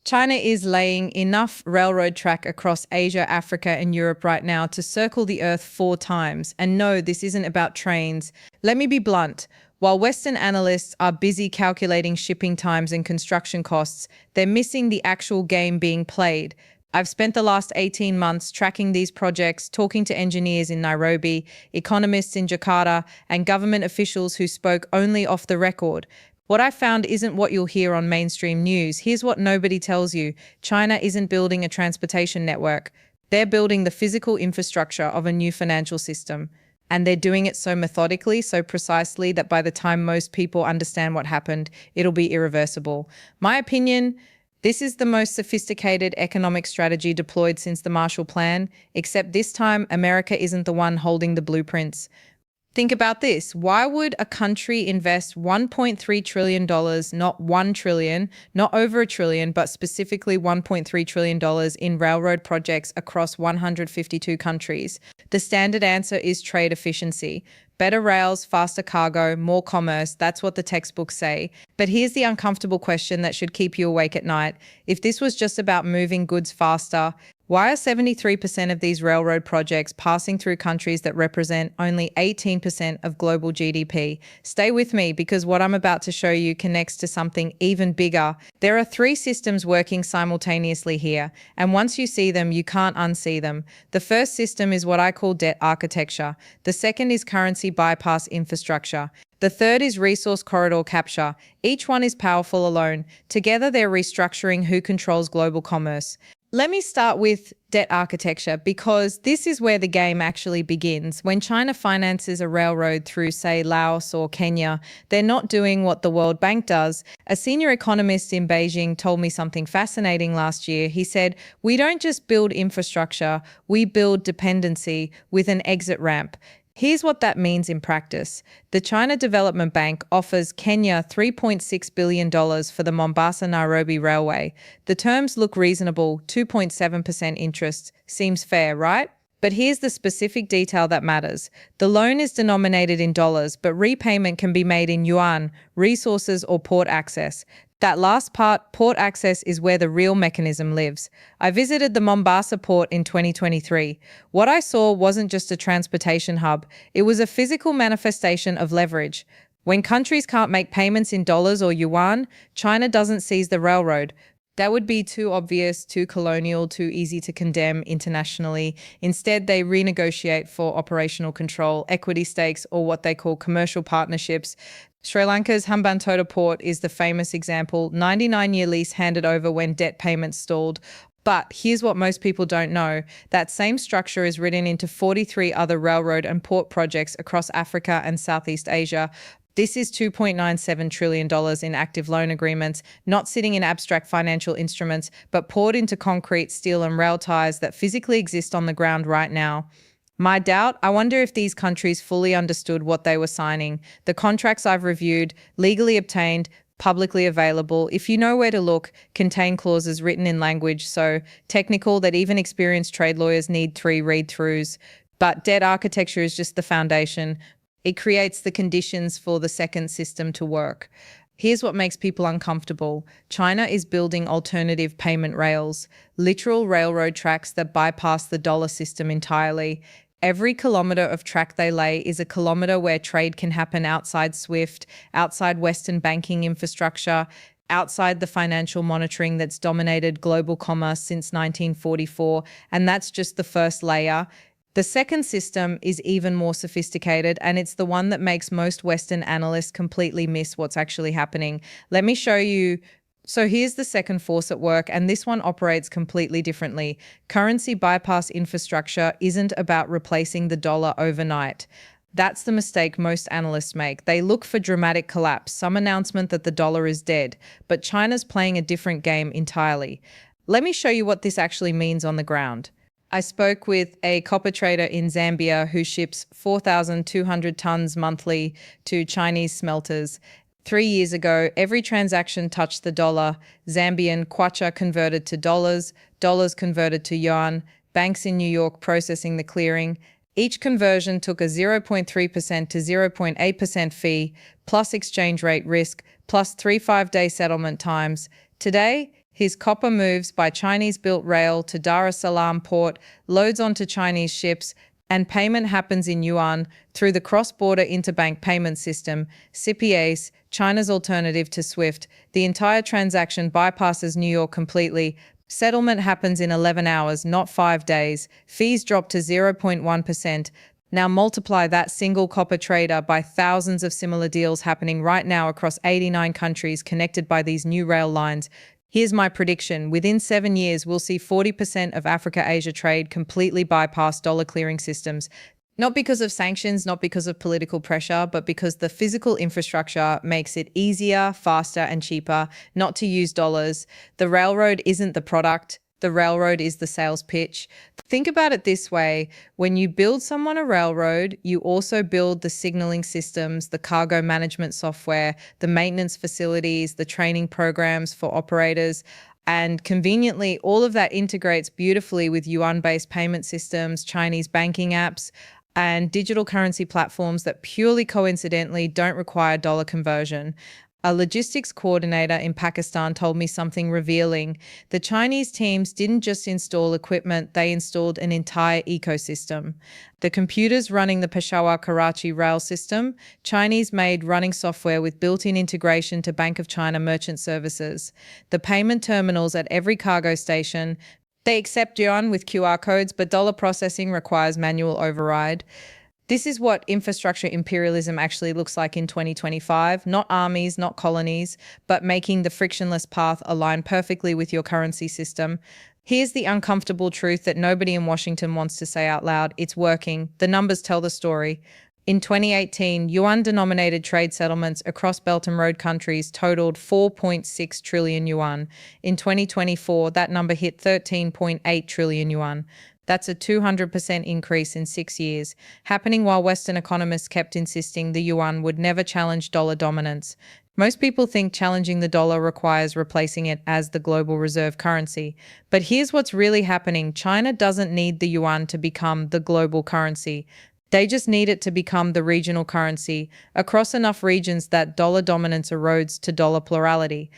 China is laying enough railroad track across Asia, Africa, and Europe right now to circle the Earth 4 times. And no, this isn't about trains. Let me be blunt. While Western analysts are busy calculating shipping times and construction costs, they're missing the actual game being played. I've spent the last 18 months tracking these projects, talking to engineers in Nairobi, economists in Jakarta, and government officials who spoke only off the record. What I found isn't what you'll hear on mainstream news. Here's what nobody tells you. China isn't building a transportation network. They're building the physical infrastructure of a new financial system. And they're doing it so methodically, so precisely that by the time most people understand what happened, it'll be irreversible. My opinion, this is the most sophisticated economic strategy deployed since the Marshall Plan, except this time America isn't the one holding the blueprints. Think about this. Why would a country invest $1.3 trillion, not $1 trillion, not over $1 trillion, but specifically $1.3 trillion in railroad projects across 152 countries? The standard answer is trade efficiency. Better rails, faster cargo, more commerce. That's what the textbooks say. But here's the uncomfortable question that should keep you awake at night. If this was just about moving goods faster, why are 73% of these railroad projects passing through countries that represent only 18% of global GDP? Stay with me because what I'm about to show you connects to something even bigger. There are 3 systems working simultaneously here, and once you see them, you can't unsee them. The first system is what I call debt architecture. The second is currency bypass infrastructure. The third is resource corridor capture. Each one is powerful alone. Together, they're restructuring who controls global commerce. Let me start with debt architecture because this is where the game actually begins. When China finances a railroad through, say, Laos or Kenya, they're not doing what the World Bank does. A senior economist in Beijing told me something fascinating last year. He said, "We don't just build infrastructure, we build dependency with an exit ramp." Here's what that means in practice. The China Development Bank offers Kenya $3.6 billion for the Mombasa-Nairobi Railway. The terms look reasonable, 2.7% interest. Seems fair, right? But here's the specific detail that matters. The loan is denominated in dollars, but repayment can be made in yuan, resources, or port access. That last part, port access, is where the real mechanism lives. I visited the Mombasa port in 2023. What I saw wasn't just a transportation hub, it was a physical manifestation of leverage. When countries can't make payments in dollars or yuan, China doesn't seize the railroad. That would be too obvious, too colonial, too easy to condemn internationally. Instead, they renegotiate for operational control, equity stakes, or what they call commercial partnerships. Sri Lanka's Hambantota port is the famous example. 99-year lease handed over when debt payments stalled. But here's what most people don't know. That same structure is written into 43 other railroad and port projects across Africa and Southeast Asia. This is $2.97 trillion in active loan agreements, not sitting in abstract financial instruments, but poured into concrete, steel, and rail ties that physically exist on the ground right now. My doubt, I wonder if these countries fully understood what they were signing. The contracts I've reviewed, legally obtained, publicly available, if you know where to look, contain clauses written in language so technical that even experienced trade lawyers need 3 read-throughs. But debt architecture is just the foundation. It creates the conditions for the second system to work. Here's what makes people uncomfortable. China is building alternative payment rails, literal railroad tracks that bypass the dollar system entirely. Every kilometre of track they lay is a kilometre where trade can happen outside SWIFT, outside Western banking infrastructure, outside the financial monitoring that's dominated global commerce since 1944, and that's just the first layer. The second system is even more sophisticated, and it's the one that makes most Western analysts completely miss what's actually happening. Let me show you. So here's the second force at work, and this one operates completely differently. Currency bypass infrastructure isn't about replacing the dollar overnight. That's the mistake most analysts make. They look for dramatic collapse, some announcement that the dollar is dead, but China's playing a different game entirely. Let me show you what this actually means on the ground. I spoke with a copper trader in Zambia who ships 4,200 tons monthly to Chinese smelters. 3 years ago, every transaction touched the dollar. Zambian kwacha converted to dollars, dollars converted to yuan, banks in New York processing the clearing. Each conversion took a 0.3% to 0.8% fee, plus exchange rate risk, plus 3 5-day settlement times. Today, His copper moves by Chinese-built rail to Dar es Salaam port, loads onto Chinese ships, and payment happens in yuan through the cross-border interbank payment system, CPACE, China's alternative to SWIFT. The entire transaction bypasses New York completely. Settlement happens in 11 hours, not 5 days. Fees drop to 0.1%. Now multiply that single copper trader by thousands of similar deals happening right now across 89 countries connected by these new rail lines. Here's my prediction. Within 7 years, we'll see 40% of Africa-Asia trade completely bypass dollar clearing systems. Not because of sanctions, not because of political pressure, but because the physical infrastructure makes it easier, faster, and cheaper not to use dollars. The railroad isn't the product. The railroad is the sales pitch. Think about it this way. When you build someone a railroad, you also build the signaling systems, the cargo management software, the maintenance facilities, the training programs for operators. And conveniently, all of that integrates beautifully with yuan-based payment systems, Chinese banking apps, and digital currency platforms that purely coincidentally don't require dollar conversion. A logistics coordinator in Pakistan told me something revealing. The Chinese teams didn't just install equipment, they installed an entire ecosystem. The computers running the Peshawar-Karachi rail system, Chinese-made running software with built-in integration to Bank of China merchant services. The payment terminals at every cargo station, they accept yuan with QR codes, but dollar processing requires manual override. This is what infrastructure imperialism actually looks like in 2025. Not armies, not colonies, but making the frictionless path align perfectly with your currency system. Here's the uncomfortable truth that nobody in Washington wants to say out loud. It's working. The numbers tell the story. In 2018, yuan-denominated trade settlements across Belt and Road countries totaled 4.6 trillion yuan. In 2024, that number hit 13.8 trillion yuan. That's a 200% increase in 6 years, happening while Western economists kept insisting the yuan would never challenge dollar dominance. Most people think challenging the dollar requires replacing it as the global reserve currency. But here's what's really happening. China doesn't need the yuan to become the global currency. They just need it to become the regional currency across enough regions that dollar dominance erodes to dollar plurality.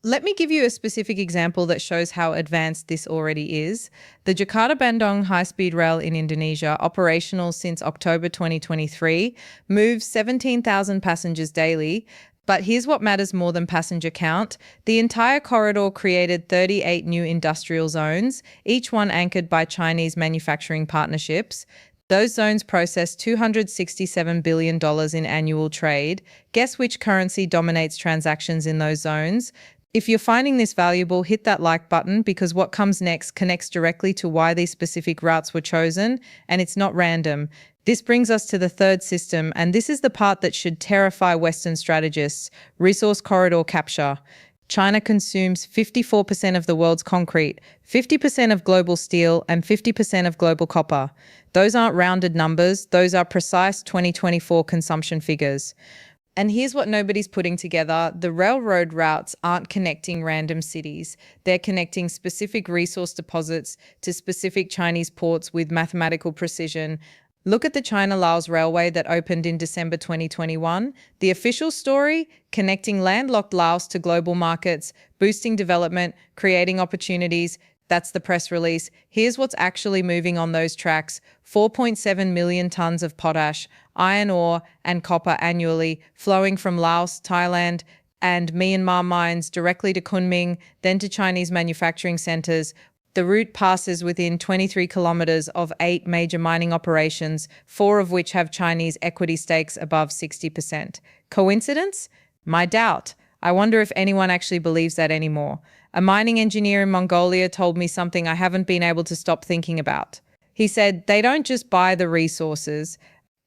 Let me give you a specific example that shows how advanced this already is. The Jakarta-Bandung high-speed rail in Indonesia, operational since October 2023, moves 17,000 passengers daily. But here's what matters more than passenger count. The entire corridor created 38 new industrial zones, each one anchored by Chinese manufacturing partnerships. Those zones process $267 billion in annual trade. Guess which currency dominates transactions in those zones? If you're finding this valuable, hit that like button because what comes next connects directly to why these specific routes were chosen, and it's not random. This brings us to the third system, and this is the part that should terrify Western strategists: resource corridor capture. China consumes 54% of the world's concrete, 50% of global steel, and 50% of global copper. Those aren't rounded numbers, those are precise 2024 consumption figures. And here's what nobody's putting together. The railroad routes aren't connecting random cities. They're connecting specific resource deposits to specific Chinese ports with mathematical precision. Look at the China-Laos Railway that opened in December 2021. The official story: connecting landlocked Laos to global markets, boosting development, creating opportunities. That's the press release. Here's what's actually moving on those tracks: 4.7 million tons of potash, iron ore, and copper annually flowing from Laos, Thailand, and Myanmar mines directly to Kunming, then to Chinese manufacturing centers. The route passes within 23 kilometers of 8 major mining operations, 4 of which have Chinese equity stakes above 60%. Coincidence? My doubt. I wonder if anyone actually believes that anymore. A mining engineer in Mongolia told me something I haven't been able to stop thinking about. He said they don't just buy the resources,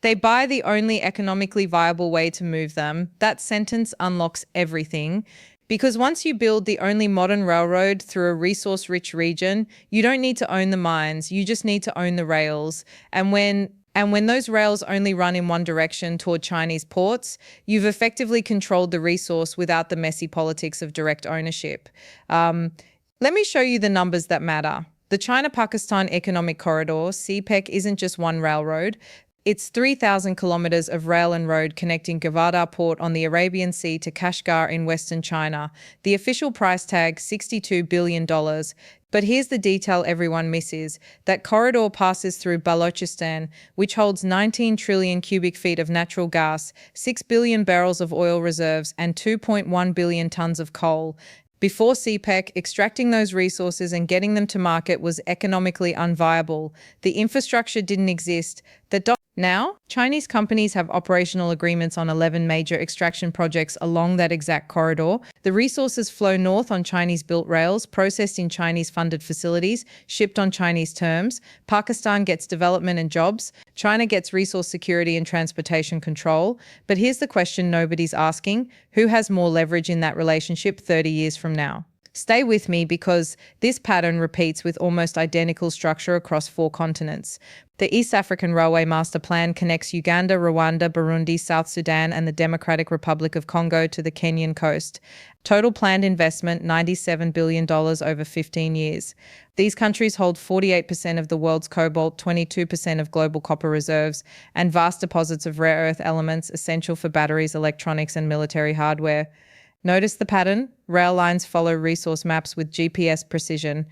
they buy the only economically viable way to move them. That sentence unlocks everything. Because once you build the only modern railroad through a resource-rich region, you don't need to own the mines, you just need to own the rails. And when those rails only run in one direction toward Chinese ports, you've effectively controlled the resource without the messy politics of direct ownership. Let me show you the numbers that matter. The China-Pakistan Economic Corridor, CPEC, isn't just one railroad. It's 3,000 kilometers of rail and road connecting Gwadar port on the Arabian Sea to Kashgar in western China. The official price tag, $62 billion. But here's the detail everyone misses. That corridor passes through Balochistan, which holds 19 trillion cubic feet of natural gas, 6 billion barrels of oil reserves, and 2.1 billion tons of coal. Before CPEC, extracting those resources and getting them to market was economically unviable. The infrastructure didn't exist. Now, Chinese companies have operational agreements on 11 major extraction projects along that exact corridor. The resources flow north on Chinese-built rails, processed in Chinese-funded facilities, shipped on Chinese terms. Pakistan gets development and jobs. China gets resource security and transportation control. But here's the question nobody's asking. Who has more leverage in that relationship 30 years from now? Stay with me because this pattern repeats with almost identical structure across 4 continents. The East African Railway Master Plan connects Uganda, Rwanda, Burundi, South Sudan, and the Democratic Republic of Congo to the Kenyan coast. Total planned investment, $97 billion over 15 years. These countries hold 48% of the world's cobalt, 22% of global copper reserves, and vast deposits of rare earth elements essential for batteries, electronics, and military hardware. Notice the pattern? Rail lines follow resource maps with GPS precision.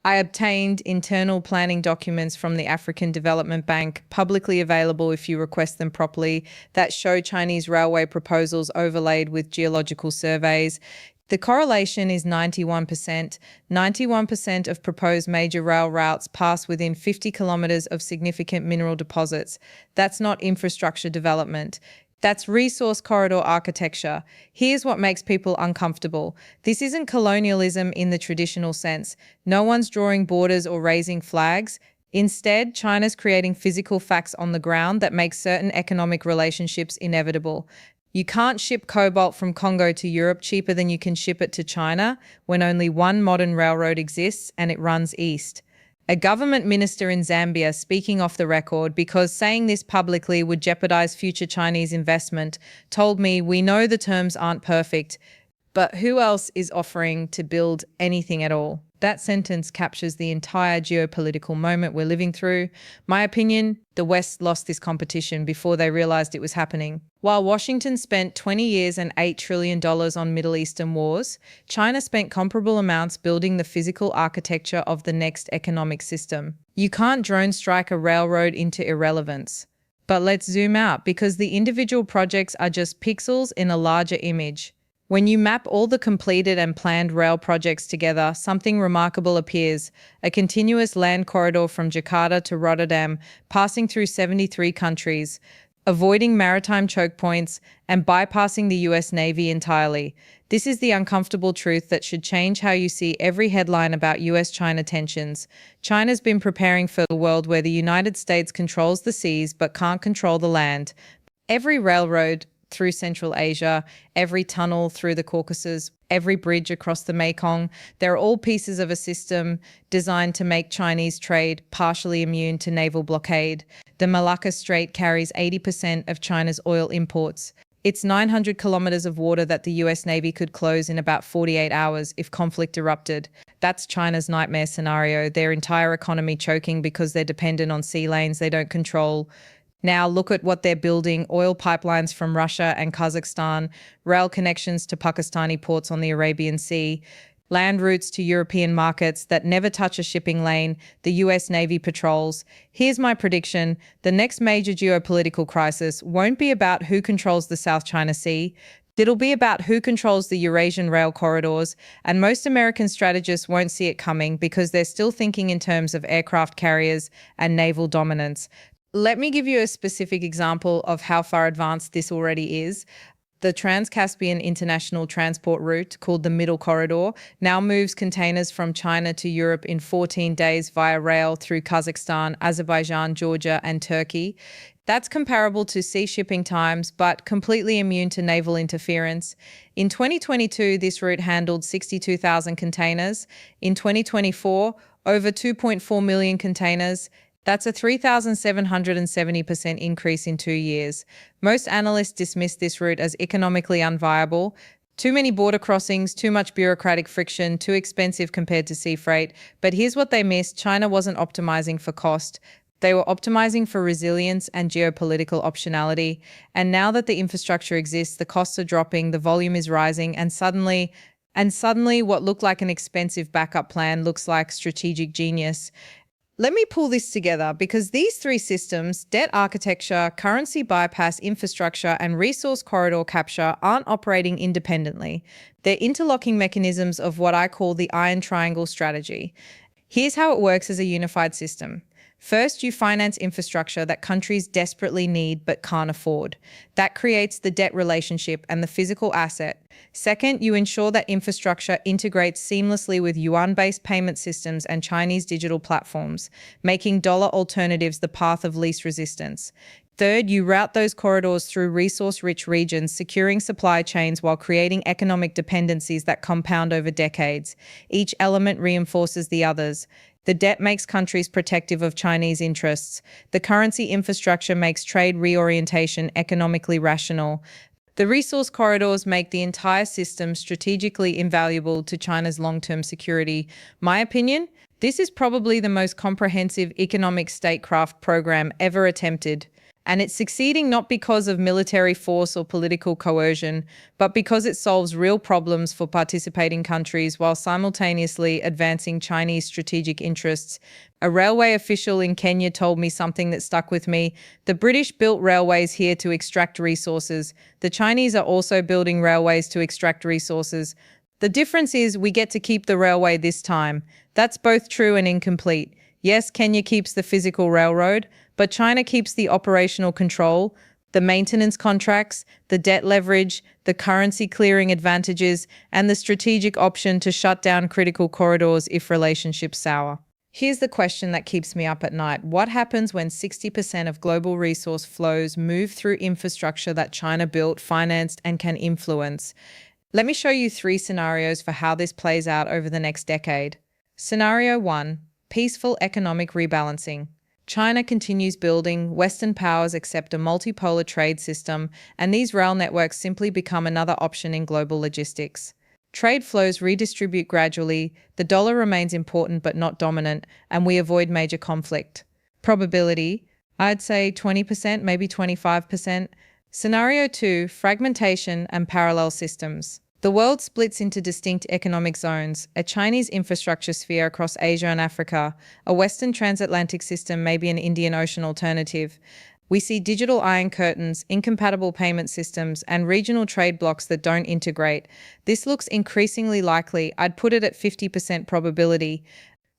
I obtained internal planning documents from the African Development Bank, publicly available if you request them properly, that show Chinese railway proposals overlaid with geological surveys. The correlation is 91%. 91% of proposed major rail routes pass within 50 kilometers of significant mineral deposits. That's not infrastructure development. That's resource corridor architecture. Here's what makes people uncomfortable. This isn't colonialism in the traditional sense. No one's drawing borders or raising flags. Instead, China's creating physical facts on the ground that make certain economic relationships inevitable. You can't ship cobalt from Congo to Europe cheaper than you can ship it to China when only one modern railroad exists and it runs east. A government minister in Zambia speaking off the record because saying this publicly would jeopardize future Chinese investment told me, "We know the terms aren't perfect, but who else is offering to build anything at all?" That sentence captures the entire geopolitical moment we're living through. My opinion, the West lost this competition before they realized it was happening. While Washington spent 20 years and $8 trillion on Middle Eastern wars, China spent comparable amounts building the physical architecture of the next economic system. You can't drone strike a railroad into irrelevance. But let's zoom out because the individual projects are just pixels in a larger image. When you map all the completed and planned rail projects together, something remarkable appears: a continuous land corridor from Jakarta to Rotterdam, passing through 73 countries, avoiding maritime choke points, and bypassing the US Navy entirely. This is the uncomfortable truth that should change how you see every headline about US-China tensions. China's been preparing for a world where the United States controls the seas but can't control the land. Every railroad through Central Asia, every tunnel through the Caucasus, every bridge across the Mekong, they're all pieces of a system designed to make Chinese trade partially immune to naval blockade. The Malacca Strait carries 80% of China's oil imports. It's 900 kilometers of water that the US Navy could close in about 48 hours if conflict erupted. That's China's nightmare scenario, their entire economy choking because they're dependent on sea lanes they don't control. Now look at what they're building: oil pipelines from Russia and Kazakhstan, rail connections to Pakistani ports on the Arabian Sea, land routes to European markets that never touch a shipping lane the US Navy patrols. Here's my prediction: the next major geopolitical crisis won't be about who controls the South China Sea. It'll be about who controls the Eurasian rail corridors, and most American strategists won't see it coming because they're still thinking in terms of aircraft carriers and naval dominance. Let me give you a specific example of how far advanced this already is. The Trans-Caspian International Transport Route, called the Middle Corridor, now moves containers from China to Europe in 14 days via rail through Kazakhstan, Azerbaijan, Georgia, and Turkey. That's comparable to sea shipping times, but completely immune to naval interference. In 2022, this route handled 62,000 containers. In 2024, over 2.4 million containers. That's a 3,770% increase in 2 years. Most analysts dismiss this route as economically unviable. Too many border crossings, too much bureaucratic friction, too expensive compared to sea freight. But here's what they missed: China wasn't optimizing for cost. They were optimizing for resilience and geopolitical optionality. And now that the infrastructure exists, the costs are dropping, the volume is rising, and suddenly what looked like an expensive backup plan looks like strategic genius. Let me pull this together because these three systems, debt architecture, currency bypass infrastructure, and resource corridor capture, aren't operating independently. They're interlocking mechanisms of what I call the iron triangle strategy. Here's how it works as a unified system. First, you finance infrastructure that countries desperately need but can't afford. That creates the debt relationship and the physical asset. Second, you ensure that infrastructure integrates seamlessly with Yuan-based payment systems and Chinese digital platforms, making dollar alternatives the path of least resistance. Third, you route those corridors through resource-rich regions, securing supply chains while creating economic dependencies that compound over decades. Each element reinforces the others. The debt makes countries protective of Chinese interests. The currency infrastructure makes trade reorientation economically rational. The resource corridors make the entire system strategically invaluable to China's long-term security. My opinion? This is probably the most comprehensive economic statecraft program ever attempted. And it's succeeding not because of military force or political coercion, but because it solves real problems for participating countries while simultaneously advancing Chinese strategic interests. A railway official in Kenya told me something that stuck with me. The British built railways here to extract resources. The Chinese are also building railways to extract resources. The difference is we get to keep the railway this time. That's both true and incomplete. Yes, Kenya keeps the physical railroad, but China keeps the operational control, the maintenance contracts, the debt leverage, the currency clearing advantages, and the strategic option to shut down critical corridors if relationships sour. Here's the question that keeps me up at night. What happens when 60% of global resource flows move through infrastructure that China built, financed, and can influence? Let me show you three scenarios for how this plays out over the next decade. Scenario 1. Peaceful economic rebalancing. China continues building, Western powers accept a multipolar trade system, and these rail networks simply become another option in global logistics. Trade flows redistribute gradually, the dollar remains important but not dominant, and we avoid major conflict. Probability, I'd say 20%, maybe 25%. Scenario 2, fragmentation and parallel systems. The world splits into distinct economic zones, a Chinese infrastructure sphere across Asia and Africa, a Western transatlantic system, maybe an Indian Ocean alternative. We see digital iron curtains, incompatible payment systems, and regional trade blocs that don't integrate. This looks increasingly likely. I'd put it at 50% probability.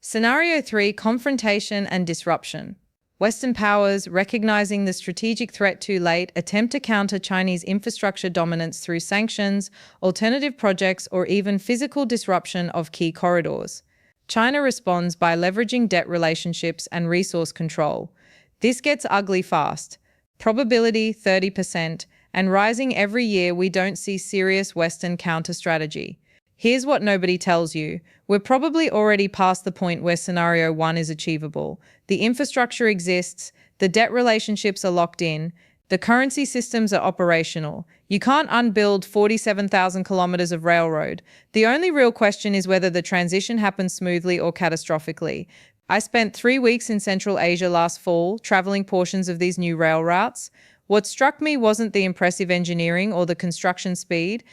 Scenario 3, confrontation and disruption. Western powers, recognizing the strategic threat too late, attempt to counter Chinese infrastructure dominance through sanctions, alternative projects, or even physical disruption of key corridors. China responds by leveraging debt relationships and resource control. This gets ugly fast. Probability 30%, and rising every year. We don't see serious Western counter-strategy. Here's what nobody tells you. We're probably already past the point where scenario 1 is achievable. The infrastructure exists, the debt relationships are locked in, the currency systems are operational. You can't unbuild 47,000 kilometers of railroad. The only real question is whether the transition happens smoothly or catastrophically. I spent 3 weeks in Central Asia last fall, traveling portions of these new rail routes. What struck me wasn't the impressive engineering or the construction speed.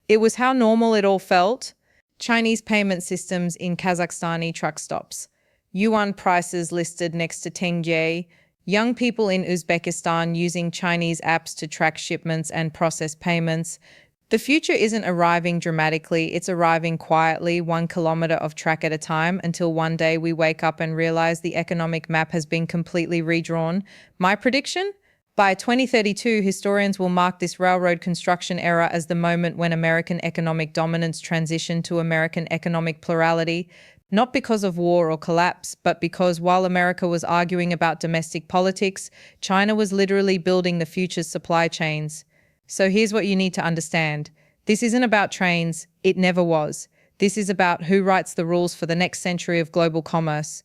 It was how normal it all felt. Chinese payment systems in Kazakhstani truck stops. Yuan prices listed next to tenge. Young people in Uzbekistan using Chinese apps to track shipments and process payments. The future isn't arriving dramatically, it's arriving quietly, 1 kilometer of track at a time, until one day we wake up and realize the economic map has been completely redrawn. My prediction? By 2032, historians will mark this railroad construction era as the moment when American economic dominance transitioned to American economic plurality, not because of war or collapse, but because while America was arguing about domestic politics, China was literally building the future's supply chains. So here's what you need to understand. This isn't about trains. It never was. This is about who writes the rules for the next century of global commerce.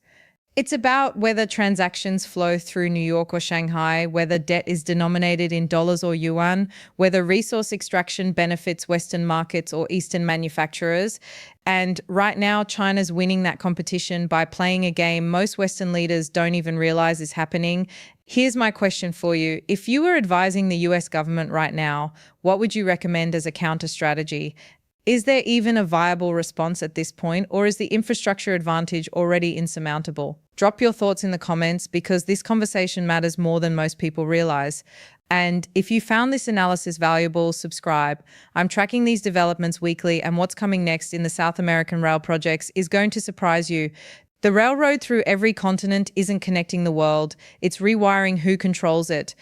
It's about whether transactions flow through New York or Shanghai, whether debt is denominated in dollars or yuan, whether resource extraction benefits Western markets or Eastern manufacturers. And right now, China's winning that competition by playing a game most Western leaders don't even realize is happening. Here's my question for you. If you were advising the US government right now, what would you recommend as a counter strategy? Is there even a viable response at this point, or is the infrastructure advantage already insurmountable? Drop your thoughts in the comments because this conversation matters more than most people realize. And if you found this analysis valuable, subscribe. I'm tracking these developments weekly, and what's coming next in the South American rail projects is going to surprise you. The railroad through every continent isn't connecting the world, it's rewiring who controls it.